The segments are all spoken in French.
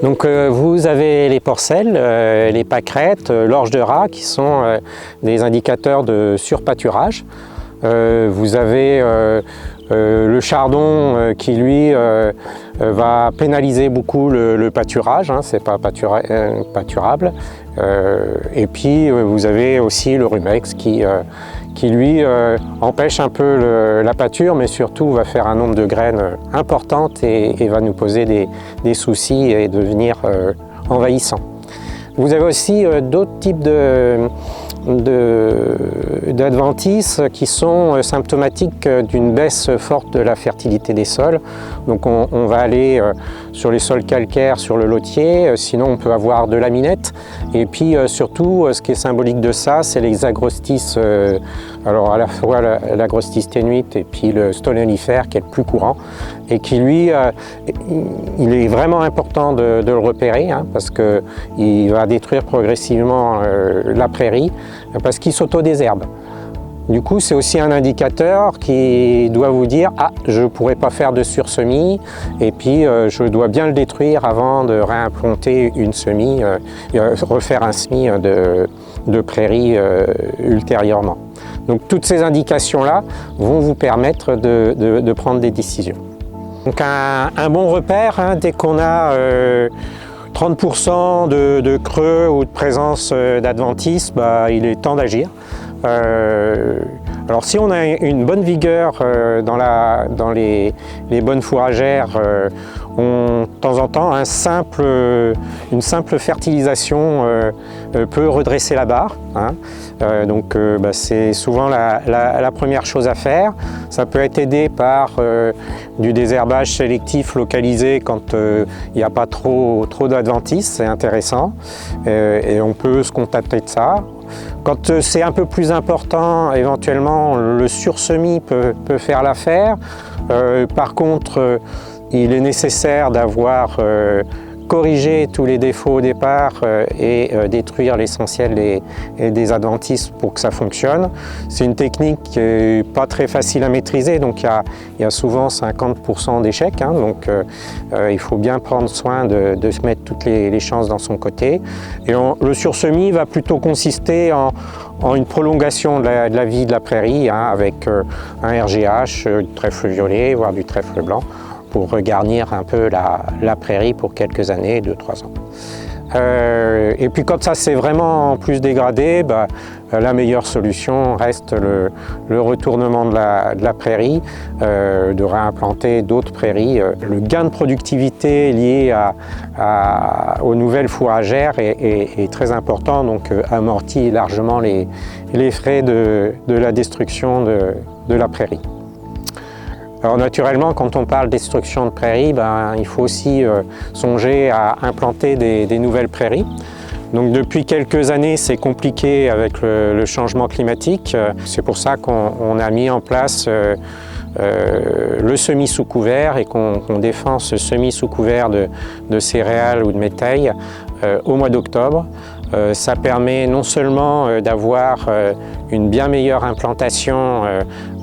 Donc vous avez les porcelles, les pâquerettes, l'orge de rat qui sont des indicateurs de surpâturage. Vous avez le chardon qui lui va pénaliser beaucoup le pâturage, hein, c'est pas pâturable. Et puis vous avez aussi le rumex qui lui empêche un peu la pâture, mais surtout va faire un nombre de graines importantes et va nous poser des soucis et devenir envahissant. Vous avez aussi d'autres types d'adventices qui sont symptomatiques d'une baisse forte de la fertilité des sols. Donc on va aller sur les sols calcaires, sur le lotier, sinon on peut avoir de l'aminette. Et puis surtout, ce qui est symbolique de ça, c'est les agrostis, alors à la fois l'agrostis ténuite et puis le stolonifère qui est le plus courant, et qui lui, il est vraiment important de le repérer, hein, parce qu'il va détruire progressivement la prairie, parce qu'il s'autodésherbe. Du coup, c'est aussi un indicateur qui doit vous dire « Ah, je ne pourrais pas faire de sursemis, et puis je dois bien le détruire avant de réimplanter une semis, refaire un semis de prairie ultérieurement. » Donc toutes ces indications-là vont vous permettre de prendre des décisions. Donc un bon repère, hein, dès qu'on a 30% de creux ou de présence d'adventice, il est temps d'agir. Alors si on a une bonne vigueur dans les bonnes fourragères, de temps en temps une simple fertilisation peut redresser la barre, hein. Donc c'est souvent la première chose à faire. Ça peut être aidé par du désherbage sélectif localisé quand il n'y a pas trop d'adventices, c'est intéressant, et on peut se contenter de ça. Quand c'est un peu plus important, éventuellement le sursemis peut faire l'affaire. Par contre, il est nécessaire d'avoir corrigé tous les défauts au départ et détruire l'essentiel des adventices pour que ça fonctionne. C'est une technique qui n'est pas très facile à maîtriser, donc il y a souvent 50% d'échecs, hein, donc il faut bien prendre soin de se mettre toutes les chances dans son côté. Et le sursemis va plutôt consister en une prolongation de la vie de la prairie, hein, avec un RGH, du trèfle violet, voire du trèfle blanc, pour regarnir un peu la prairie pour quelques années, 2-3 ans. Et puis quand ça s'est vraiment plus dégradé, la meilleure solution reste le retournement de la prairie, de réimplanter d'autres prairies. Le gain de productivité lié aux nouvelles fourragères est très important, donc amortit largement les frais de la destruction de la prairie. Alors naturellement, quand on parle de destruction de prairies, il faut aussi songer à implanter des nouvelles prairies. Donc depuis quelques années, c'est compliqué avec le changement climatique. C'est pour ça qu'on a mis en place le semis sous couvert et qu'on défend ce semis sous couvert de céréales ou de métailles au mois d'octobre. Ça permet non seulement d'avoir une bien meilleure implantation,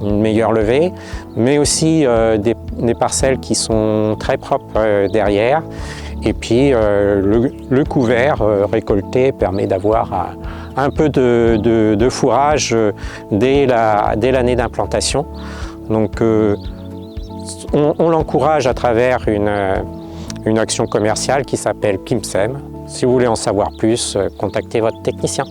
une meilleure levée, mais aussi des parcelles qui sont très propres derrière. Et puis le couvert récolté permet d'avoir un peu de fourrage dès l'année d'implantation. Donc on l'encourage à travers une action commerciale qui s'appelle PIMSEM. Si vous voulez en savoir plus, contactez votre technicien.